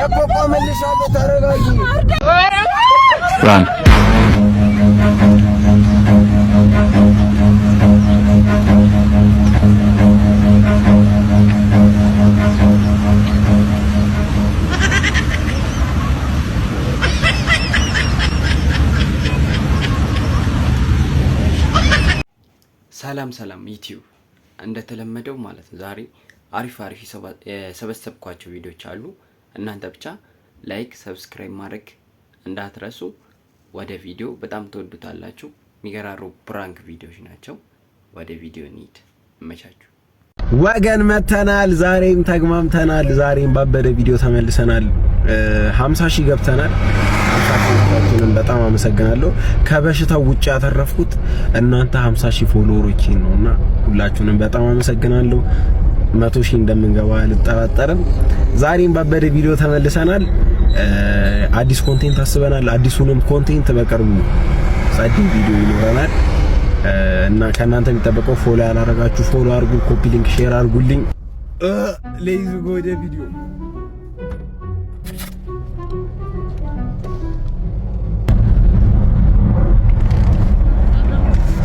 እኮ ቆመልሻለሁ ተረጋጊ ሰላም ዩቲዩብ እንደተለመደው ማለት ነው። ዛሬ አሪፍ የሰበሰብኳቸው ቪዲዮዎች አሉ። እናንተ ብቻ ላይክ ሰብስክራይብ ማድረግ እንዳትረሱ። ወደ ቪዲዮ በጣም ተወዱታላችሁ። የሚገራሩ ፕራንክ ቪዲዮዎች ናቸው። ወደ ቪዲዮ እንሂድ። እመቻችሁ ወገን መተናል። ዛሬም ተግማምተናል። ዛሬም ባበደ ቪዲዮ ተመልሰናል። 50 ሺህ ገብተናል። 50 ሺህ በጣም አመሰግናለሁ። ከበሽታው ውጪ ያተረፍኩት እናንተ 50 ሺህ ፎሎወሮች ነውና ሁላችሁንም በጣም አመሰግናለሁ። 100 ሺህ እንደምንገባ አልጠራጠርም። ዛሬም ባበደ ቪዲዮ ተመልሰናል። አዲስ ኮንቴንት አስበናል። አዲሱንም ኮንቴንት በቅርቡ ጸዲ ቪዲዮ ይኖረናል እና ከእናንተ የሚጠበቀው ፎሎ ያላረጋችሁ ፎሎ አድርጉ፣ ኮፒ ሊንክ ሼር አድርጉልኝ። ሌይዝ ጎ ወደ ቪዲዮ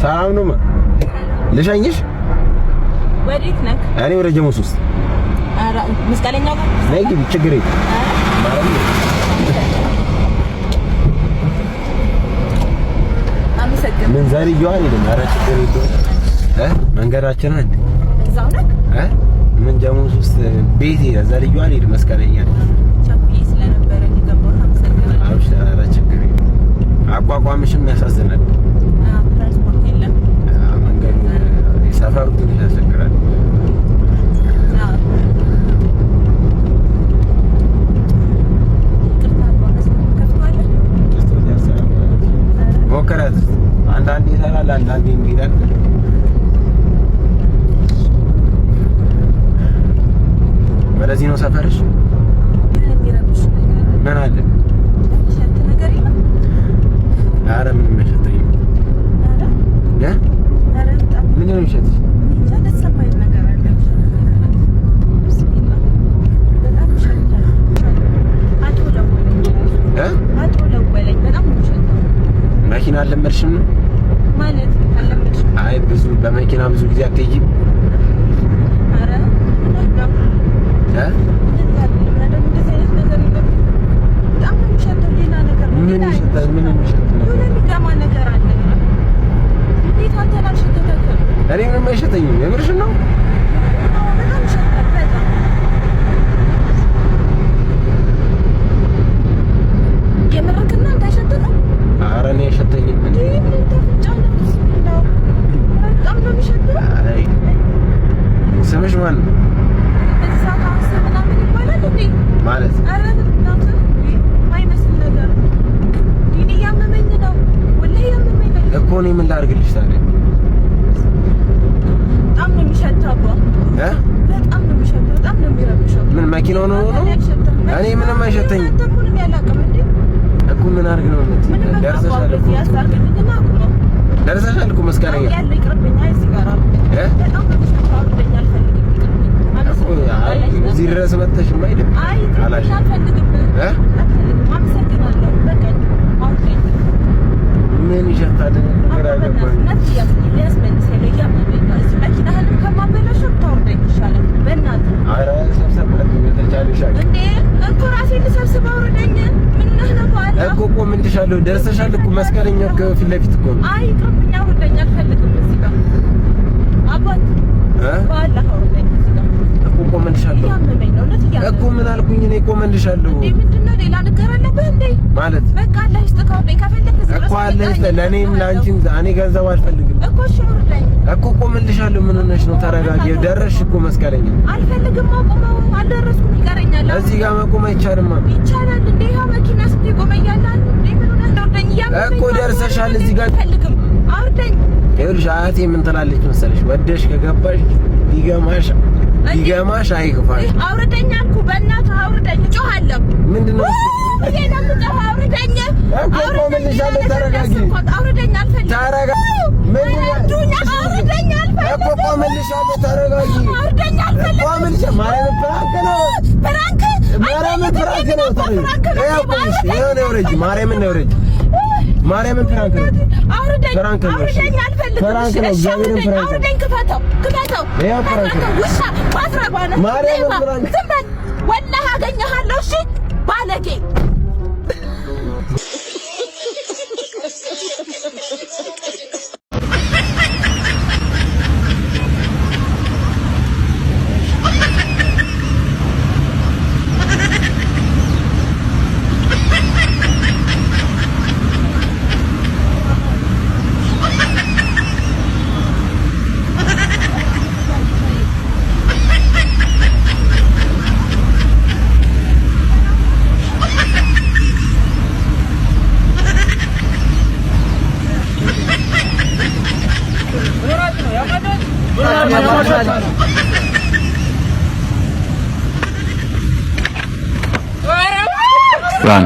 ሰላም ነው። ልሸኝሽ። ወዴት ነህ? እኔ ወደ ጀሙስ ውስጥ። ኧረ መስቀለኛው ጋር ነይ ግቢ፣ ችግር የለም። አመሰግናለሁ። ምን ዛሬ ይዋል ይደም። ኧረ ችግር የለም። መንገዳችን አንድ እዛው ነህ? ምን ጀሙስ ውስጥ ቤቴ ዛሬ ይዋል ይደም። መስቀለኛ ቻኩዬ ስለነበረ እንዲገባው አመሰግናለሁ። አውሽ ኧረ ችግር የለም። አቋቋምሽም ያሳዝናል። ሰፈሩ ትንሽ ያስቸግራል። ሞከራት። አንዳንዴ ይሰራል፣ አንዳንዴ ይሄዳል። ወደዚህ ነው ሰፈርሽ? ምን አለ? ኧረ ምንም አይሸተኝም። ምን ነው የሚሸት? ተሰማኝ ነገር አለ። ቢስሚላህ በጣም ሸታል። አትወለወለኝ በጣም ነው ሸታል። መኪና አልለመድሽም ነው ማለት? አልለመድሽም? አይ ብዙ በመኪና ብዙ ጊዜ አትሄጂም? ኧረ በጣም ነው ሸታል። ሌላ ነገር ምን ይሸታል? ምን ይሸታል? የሆነ የሚገማ ነገር አለ። እንዴት አንተ አልሸተተክም? እኔ ምንም አይሸተኝም። የምርሽን ነው? በጣም ይሸታል። በጣም የምርክና እንዳይሸተተው? ኧረ እኔ አይሸተኝም። እንዴ ምን ተፍጫለህ? ቢስሚላህ በጣም ነው የሚሸተው። አይ ስምሽ ማን ነው? እዛ ካንሰ ምናምን ይባላል እንዴ? ማለት ኧረ በጣም ማይመስል ነገር ዲኒ ያመመኝ ነው ወላሂ ያመመኝ ነው እኮ። እኔ ምን ላድርግልሽ ታዲያ? በጣም ነው የሚሸተው። በጣም ነው የሚሸተው። በጣም ነው የሚረብሸው። ምን መኪናው ነው? እኔ ምንም አይሸተኝም እኮ። ምን አድርግ ነው የምትይ? ደርሰሻል እኮ መስቀለኛ። እዚህ ድረስ መጥተሽማ አይደል? ምን ይሸታል? ግራ ገባኝ። ኧረ ሰብሰብ እኮ ቆምልሻለሁ። ደርሰሻል እኮ መስቀለኛ ፊት ለፊት እኮ ነው። አይ ቅርብኛ ወደኛ አልፈልግም። እዚህ ጋር አባት ባላህ ወደኛ እኮ ቆምልሻለሁ እኮ። ምን አልኩኝ እኔ? ቆምልሻለሁ እንዴ ምንድነው? ሌላ ነገር አለበት እንዴ? ማለት በቃ አላህ ይስጥከው። ከፈለክ እኮ አለ ለኔም ላንቺም። እኔ ገንዘብ አልፈልግም እኮ። እሺ ወርደኝ እኮ ቆምልሻለሁ። ምን ሆነሽ ነው? ተረጋጊ። ደረስሽ እኮ መስቀለኛ። አልፈልግም። አቆመው። አልደረስኩም። ይቀረኛል። እዚህ ጋር መቆም አይቻልም። ይቻላል እንዴ? ያ መኪና ስትቆም ያያላል እንዴ? ምን ሆነህ ነው? ወርደኝ እኮ ደርሰሻል። እዚህ ጋር አልፈልግም። አውርደኝ። ይኸውልሽ አያቴ ምን ትላለች መሰለሽ? ወደሽ ከገባሽ ቢገማሽ አይክፋሽ። አውርደኝ አልኩ። በእናትህ አውርደኝ። እጮሃለሁ። ምንድነው? አውርደኝ። ቆምልሻለሁ። ተረጋጊ። አውርደኝ። አልፈልግም። ተረጋጊ። አውርደኝ። እኮ ቆምልሻለሁ። ተረጋጊ። አውርደኝ። አልፈልግም። ማርያም ፕራንክ ነው። ፕራንክ ፍራንክ ነው ማርያምን ፍራንክ ነው። አውርደኝ አልፈልግም። ፍራንክ ነው። እግዚአብሔርን ፍራንክ ነው። አውርደኝ ክፈተው። ይኸው ፍራንክ ነው። ውሻ ማስረባ ነው። ማርያምን ፍራንክ ዝም በል ወላሂ አገኘሃለሁ። እሺ ባለጌ Run.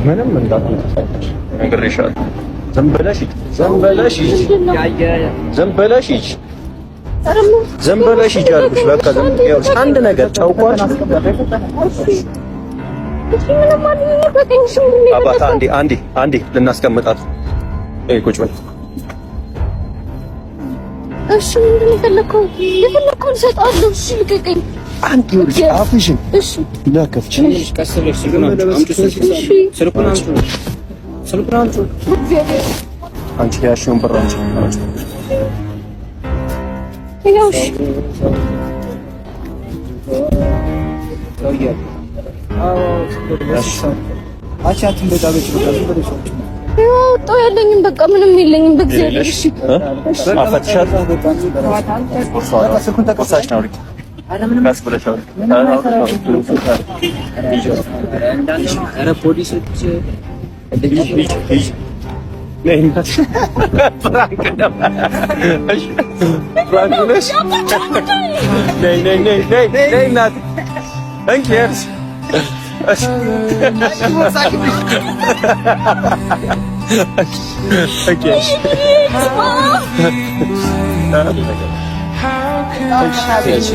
ምንም እንዳትወጣ ነግሬሻለሁ። ዝም ብለሽ አልኩሽ። በቃ አንድ ነገር ጫውቋል። አባታ አንዴ ልናስቀምጣት። ቁጭ በል። እሺ ምንድን ነው የፈለከው? የፈለከውን እሰጥሃለሁ። እሺ ልቀቀኝ። አንቺ ወርጅ አፍሽን። እሺ እንዳከፍች ስልኩን አንቺ ያሽውን ብር አንቺ ያው እሺ ያው ያለኝም በቃ ምንም የለኝም። በእግዚአብሔር እሺ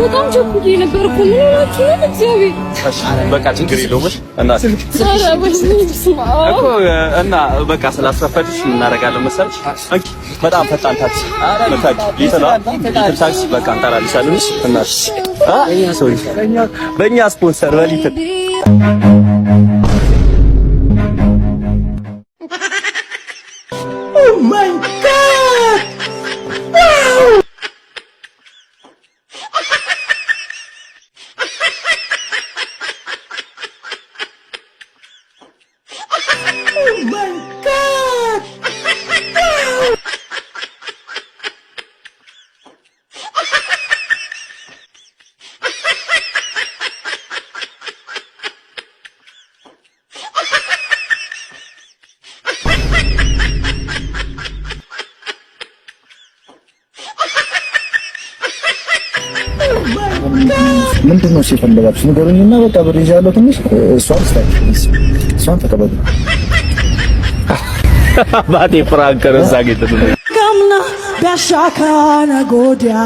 በጣም ቸኩዬ ነበር እኮ ምን ሆናችሁ ነው? እግዚአብሔር በቃ ችግር የለውም እና በቃ ስላስፈፈድሽ እናደርጋለን መሰለሽ። በጣም ፈጣን ታክሲ ታክሲ በቃ እንጠራልሻለን። እናትሽ በእኛ ስፖንሰር በሊትር ምንድን ነው ሲፈልጋችሁ ንገሩኝና በቃ ብር ይዣለሁ ትንሽ እሷን ተቀበሉ። ባቴ ፍራንክ ረዛ ጌታ kamna bashaka na godia